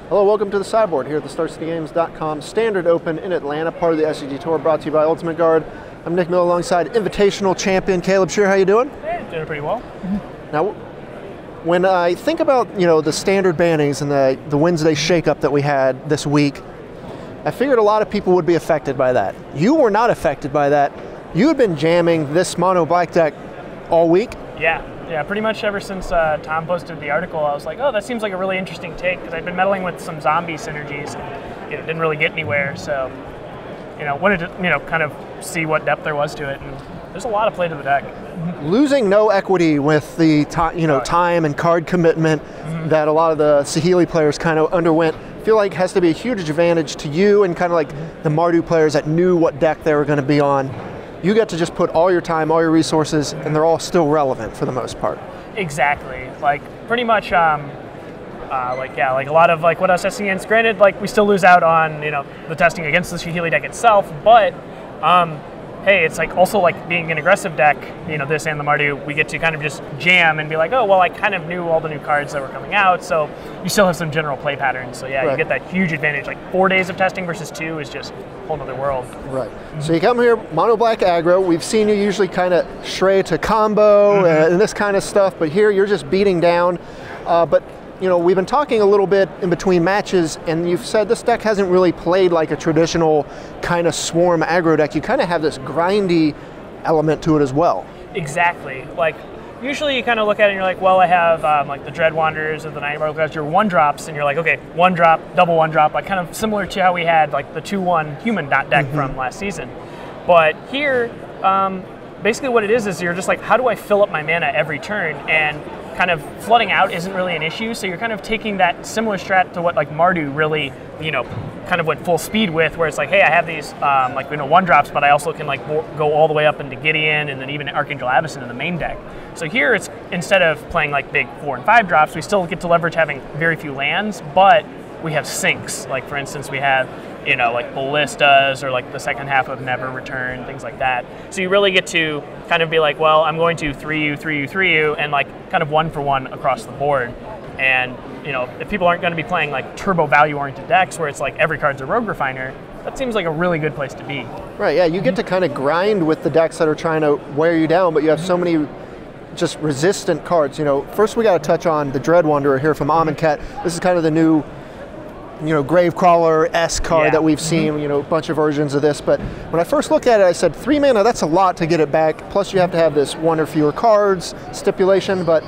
Hello, welcome to the Sideboard here at the StarCityGames.com Standard Open in Atlanta, part of the SCG Tour, brought to you by Ultimate Guard. I'm Nick Miller alongside Invitational Champion Caleb Scherer. How you doing? Hey, doing pretty well. Now, when I think about the standard bannings and the Wednesday shakeup that we had this week, I figured a lot of people would be affected by that. You were not affected by that. You had been jamming this mono black deck all week. Yeah, pretty much ever since Tom posted the article, I was like, oh, that seems like a really interesting take, because I'd been meddling with some zombie synergies and didn't really get anywhere. So, wanted to kind of see what depth there was to it, and there's a lot of play to the deck. Losing no equity with the time and card commitment that a lot of the Saheeli players kind of underwent, I feel like has to be a huge advantage to you and kind of like the Mardu players that knew what deck they were going to be on. You get to just put all your time, all your resources, and they're all still relevant for the most part. Exactly. Like, pretty much, like a lot of what I was testing against. Granted, we still lose out on, the testing against the Saheeli deck itself, but, hey, it's also being an aggressive deck, this and the Mardu, we get to kind of just jam and be like, oh, well, I kind of knew all the new cards that were coming out, so you still have some general play patterns. So yeah, right. You get that huge advantage. 4 days of testing versus 2 is just a whole other world. Right. So you come here, mono black aggro. We've seen you usually kind of stray to combo and this kind of stuff, but here you're just beating down. But we've been talking a little bit in between matches, and you've said this deck hasn't really played like a traditional kind of swarm aggro deck. You kind of have this grindy element to it as well. Exactly. Usually you kind of look at it and you're like, well, I have the Dread Wanderers or the Night Marvel, your 1-drops, and you're like, okay, 1-drop, double 1-drop, kind of similar to how we had the 2-1 human deck from last season. But here, basically what it is you're just like, how do I fill up my mana every turn? And kind of flooding out isn't really an issue, so you're kind of taking that similar strat to what Mardu really, kind of went full speed with, where it's like, hey, I have these 1-drops, but I also can go all the way up into Gideon and then even Archangel Avacyn in the main deck. So here it's, instead of playing big 4 and 5 drops, we still get to leverage having very few lands, but we have sinks. For instance, we have Ballistas or the second half of Never Return, things like that. So you really get to kind of be like, well, I'm going to 3U, 3U, 3U, and kind of 1-for-1 across the board. And if people aren't going to be playing turbo value-oriented decks where it's every card's a Rogue Refiner, that seems like a really good place to be. Right, yeah, you get to kind of grind with the decks that are trying to wear you down, but you have so many just resistant cards. First we got to touch on the Dread Wanderer here from Amonkhet. This is kind of the new Gravecrawler-esque card that we've seen, a bunch of versions of this. But when I first looked at it, I said 3 mana, that's a lot to get it back. Plus you have to have this 1 or fewer cards stipulation. But,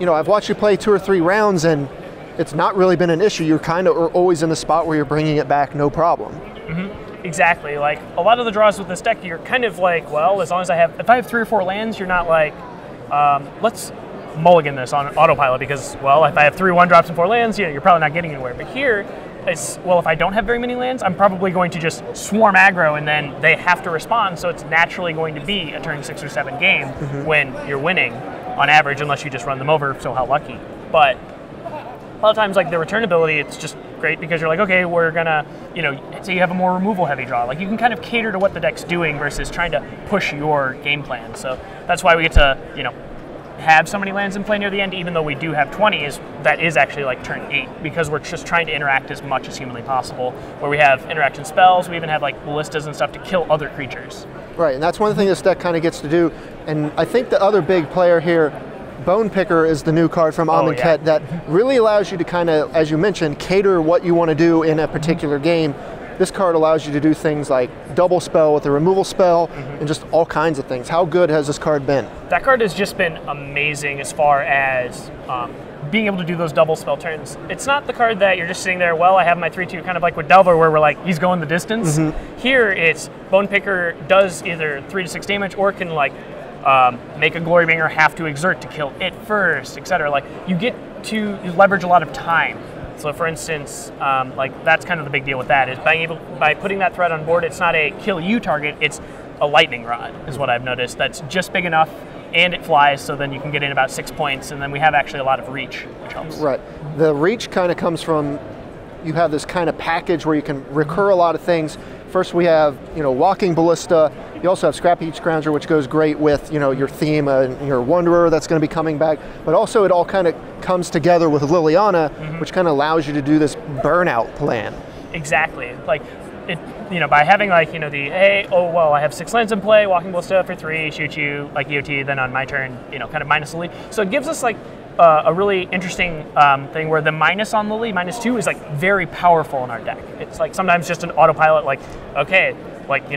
I've watched you play 2 or 3 rounds and it's not really been an issue. You're kind of always in the spot where you're bringing it back, no problem. Exactly. A lot of the draws with this deck, you're kind of well, as long as if I have 3 or 4 lands, you're not let's mulligan this on autopilot because, well, if I have 3 1-drops and 4 lands, you're probably not getting anywhere. But here, it's, well, if I don't have very many lands, I'm probably going to just swarm aggro, and then they have to respond, so it's naturally going to be a turn 6 or 7 game when you're winning on average, unless you just run them over, so how lucky. But a lot of times, the return ability, it's just great because you're like, okay, we're gonna, so you have a more removal heavy draw. You can kind of cater to what the deck's doing versus trying to push your game plan. So that's why we get to, have so many lands in play near the end, even though we do have 20, that is actually turn 8, because we're just trying to interact as much as humanly possible, where we have interaction spells, we even have ballistas and stuff to kill other creatures. Right, and that's one thing this deck kind of gets to do, and I think the other big player here, Bone Picker, is the new card from Amonkhet that really allows you to kind of, as you mentioned, cater what you want to do in a particular game. This card allows you to do things like double spell with a removal spell and just all kinds of things. How good has this card been? That card has just been amazing as far as being able to do those double spell turns. It's not the card that you're just sitting there, well, I have my 3-2, kind of like with Delver, where we're he's going the distance. Here, it's Bone Picker does either 3 to 6 damage or can make a Glorybringer have to exert to kill it first, etc. You get to leverage a lot of time. So for instance, that's kind of the big deal with that, is by putting that threat on board, it's not a kill you target, it's a lightning rod, is what I've noticed. That's just big enough, and it flies, so then you can get in about 6 points, and then we have actually a lot of reach, which helps. Right. The reach kind of comes from you have this kind of package where you can recur a lot of things. First we have, Walking Ballista. You also have Scrappy Scrounger, which goes great with, your theme and your Wanderer that's going to be coming back. But also it all kind of comes together with Liliana, which kind of allows you to do this burnout plan. Exactly. Like, by having I have 6 lands in play, Walking Ballista for 3, shoot you like EOT, then on my turn, kind of minus Lily. So it gives us like a really interesting thing where the minus on Lily, -2, is like very powerful in our deck. It's like sometimes just an autopilot, like, okay,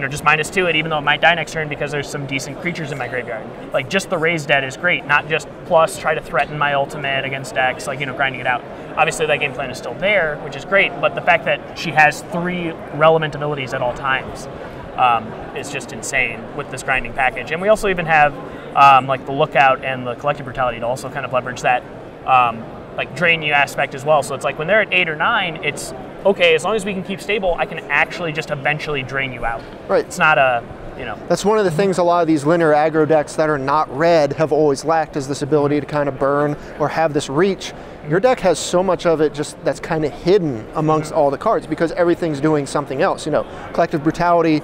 just -2 it, even though it might die next turn because there's some decent creatures in my graveyard. Like, just the raised dead is great, not just plus try to threaten my ultimate against decks, grinding it out. Obviously that game plan is still there, which is great, but the fact that she has 3 relevant abilities at all times is just insane with this grinding package. And we also even have the Lookout and the Collective Brutality to also kind of leverage that drain you aspect as well. So it's like when they're at 8 or 9, it's okay, as long as we can keep stable, I can actually just eventually drain you out. Right. It's not a, That's one of the things a lot of these linear aggro decks that are not red have always lacked, is this ability to kind of burn or have this reach. Your deck has so much of it just that's kind of hidden amongst all the cards because everything's doing something else. Collective Brutality,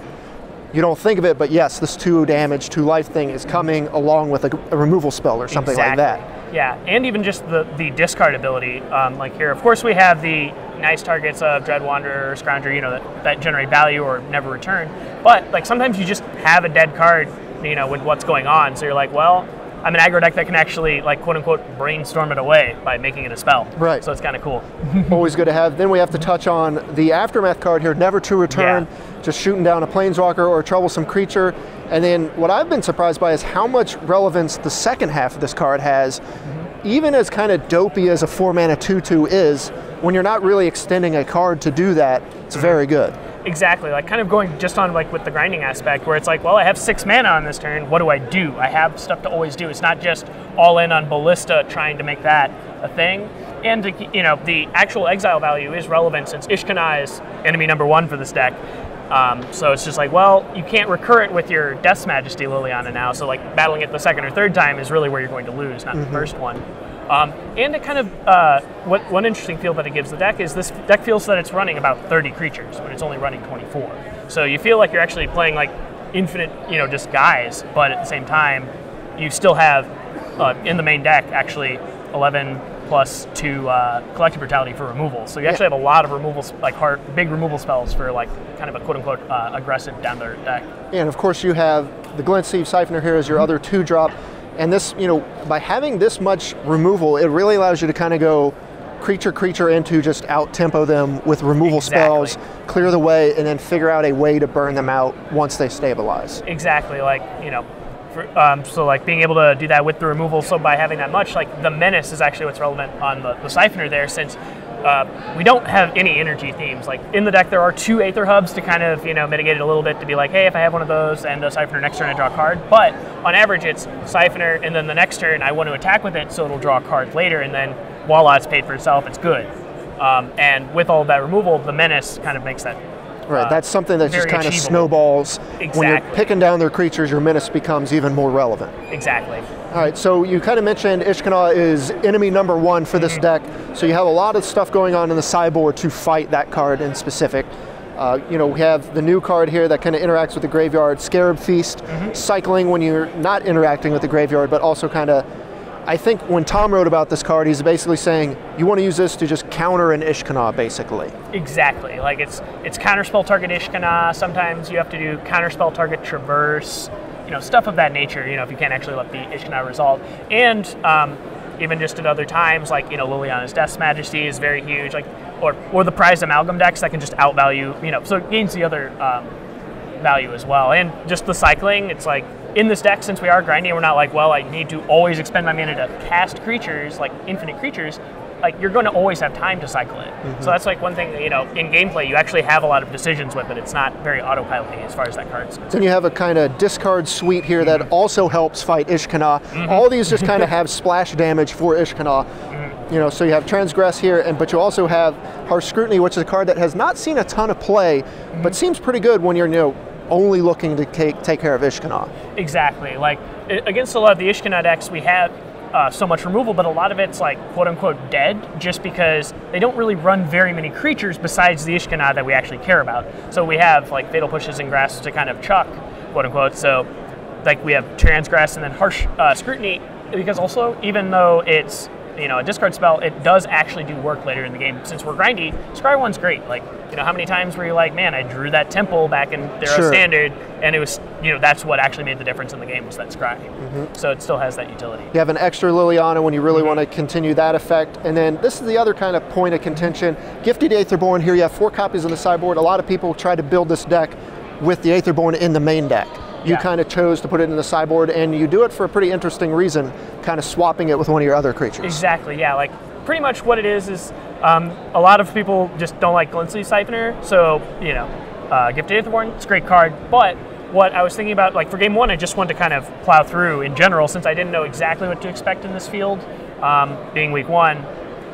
you don't think of it, but yes, this 2 damage, 2 life thing is coming along with a removal spell or something like that. Yeah, and even just the discard ability, like here, of course we have the nice targets of Dread Wanderer or Scrounger, that generate value or never return, but sometimes you just have a dead card, with what's going on, so you're like, well, I'm an aggro deck that can actually, quote unquote, brainstorm it away by making it a spell. Right. So it's kind of cool. Always good to have. Then we have to touch on the Aftermath card here, Never to Return, just shooting down a Planeswalker or a troublesome creature. And then what I've been surprised by is how much relevance the second half of this card has. Even as kind of dopey as a 4-mana 2/2 is, when you're not really extending a card to do that, it's very good. Exactly, kind of going just on with the grinding aspect where it's like, well, I have 6 mana on this turn, what do I do? I have stuff to always do. It's not just all in on Ballista trying to make that a thing. And the actual exile value is relevant since Ishkanah is enemy number 1 for this deck. So it's just like, well, you can't recur it with your Death's Majesty Liliana now, so battling it the 2nd or 3rd time is really where you're going to lose, not the first one. And it kind of, one interesting feel that it gives the deck is this deck feels that it's running about 30 creatures when it's only running 24. So you feel like you're actually playing infinite, just guys, but at the same time, you still have, in the main deck, actually 11 plus 2 Collective Brutality for removal. So you actually have a lot of removals, big removal spells for kind of a quote-unquote aggressive down their deck. And of course you have the Glint-Sleeve Siphoner here as your other 2-drop. And this, by having this much removal, it really allows you to kind of go creature into just out-tempo them with removal spells, clear the way, and then figure out a way to burn them out once they stabilize. Exactly, so being able to do that with the removal, so by having that much, the Menace is actually what's relevant on the Siphoner there, since we don't have any energy themes. In the deck there are 2 Aether Hubs to kind of, mitigate it a little bit, to be like, hey, if I have one of those and a Siphoner next turn I draw a card, but on average it's Siphoner and then the next turn I want to attack with it, so it'll draw a card later, and then voila, it's paid for itself, it's good. And with all of that removal, the Menace kind of makes that right, that's something that just kind of snowballs. When you're picking down their creatures, your Menace becomes even more relevant. Exactly. All right, so you kind of mentioned Ishkanah is enemy number 1 for this deck, so you have a lot of stuff going on in the sideboard to fight that card in specific. We have the new card here that kind of interacts with the graveyard, Scarab Feast, cycling when you're not interacting with the graveyard, but also kind of, I think when Tom wrote about this card, he's basically saying you want to use this to just counter an Ishkanah, basically. Exactly. It's counterspell target Ishkanah. Sometimes you have to do counterspell target Traverse. Stuff of that nature. If you can't actually let the Ishkanah resolve, and even just at other times, Liliana's Death's Majesty is very huge. Or the Prized Amalgam decks that can just outvalue. So it gains the other value as well, and just the cycling. It's in this deck, since we are grinding, we're not well, I need to always expend my mana to cast creatures, infinite creatures. You're going to always have time to cycle it. So that's one thing that, in gameplay, you actually have a lot of decisions with it. It's not very autopilot-y as far as that card's concerned. Then you have a kind of discard suite here that also helps fight Ishkanah. All these just kind of have splash damage for Ishkanah. So you have Transgress here, but you also have Harsh Scrutiny, which is a card that has not seen a ton of play, but seems pretty good when you're, only looking to take care of Ishkanah. Exactly. Against a lot of the Ishkanah decks, we have so much removal, but a lot of it's like quote unquote dead, just because they don't really run very many creatures besides the Ishkanah that we actually care about. So we have like Fatal Pushes and Grasp to kind of chuck, quote unquote. So like we have Transgress and then Harsh Scrutiny, because also even though it's a discard spell, it does actually do work later in the game. Since we're grindy, Scry 1's great. Like, how many times were you like, man, I drew that Temple back in Thera Standard, and it was, that's what actually made the difference in the game, was that Scry. So it still has that utility. You have an extra Liliana when you really want to continue that effect. And then this is the other kind of point of contention. Gifted Aetherborn, here you have 4 copies on the sideboard. A lot of people try to build this deck with the Aetherborn in the main deck. You kind of chose to put it in the sideboard, and you do it for a pretty interesting reason, kind of swapping it with one of your other creatures. Exactly, yeah. Like, pretty much what it is a lot of people just don't like Glint-Sleeve Siphoner, so, Gifted Aetherborn, it's a great card, but what I was thinking about, like, for game 1, I just wanted to kind of plow through in general, since I didn't know exactly what to expect in this field, being week 1.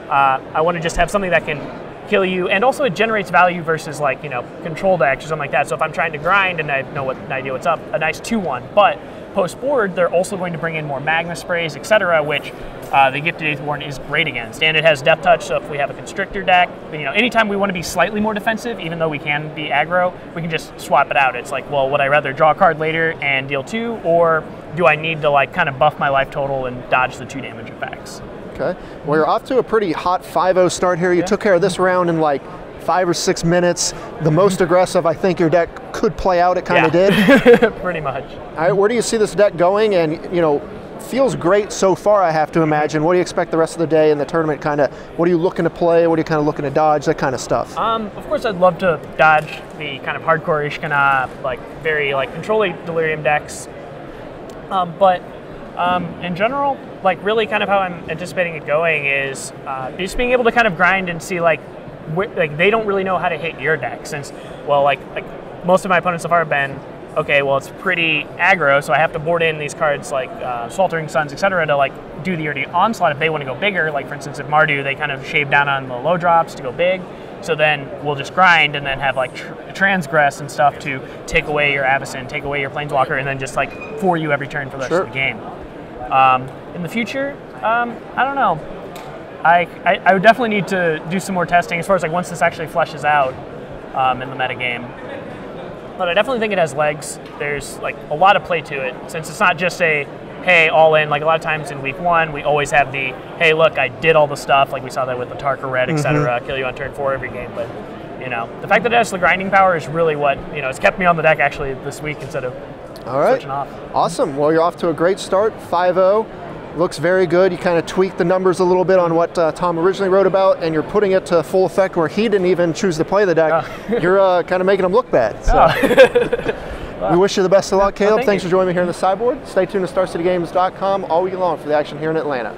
I want to just have something that can kill you, and also it generates value versus like control decks or something like that. So if I'm trying to grind and I have no idea what's up, a nice 2/1. But post board, they're also going to bring in more Magma Sprays, etc., which the Gifted Aetherborn is great against. And it has Death Touch, so if we have a Constrictor deck, anytime we want to be slightly more defensive, even though we can be aggro, we can just swap it out. It's like, well, would I rather draw a card later and deal 2, or do I need to like kind of buff my life total and dodge the 2 damage effects? Okay. Well, you're off to a pretty hot 5-0 start here. You took care of this round in like 5 or 6 minutes. The most aggressive I think your deck could play out, it kind of did. Pretty much. All right, where do you see this deck going? And, feels great so far, I have to imagine. What do you expect the rest of the day in the tournament? Kind of, what are you looking to play? What are you kind of looking to dodge? That kind of stuff. Of course, I'd love to dodge the kind of hardcore Ishkanah, like very like controlling Delirium decks. But in general, like really kind of how I'm anticipating it going is just being able to kind of grind and see like they don't really know how to hit your deck, since, well, like most of my opponents so far have been, okay, well, it's pretty aggro, so I have to board in these cards like Sweltering Suns, etc., to like do the early onslaught if they want to go bigger. Like, for instance, if Mardu, they kind of shave down on the low drops to go big, so then we'll just grind and then have like Transgress and stuff to take away your Avacyn, take away your Planeswalker, and then just like for you every turn for the rest of the game. In the future, I don't know. I would definitely need to do some more testing as far as like once this actually fleshes out in the metagame. But I definitely think it has legs. There's like a lot of play to it, since it's not just a, hey, all in. Like a lot of times in week 1, we always have the, hey, look, I did all the stuff. Like we saw that with the Tarka Red, etc. Kill you on turn 4 every game. But the fact that it has the grinding power is really what it's kept me on the deck actually this week instead of switching off. Awesome. Well, you're off to a great start. 5-0. Looks very good. You kind of tweaked the numbers a little bit on what Tom originally wrote about, and you're putting it to full effect where he didn't even choose to play the deck. You're kind of making him look bad. So. We wish you the best of luck, Caleb. Thanks for joining me here in the sideboard. Stay tuned to StarCityGames.com all week long for the action here in Atlanta.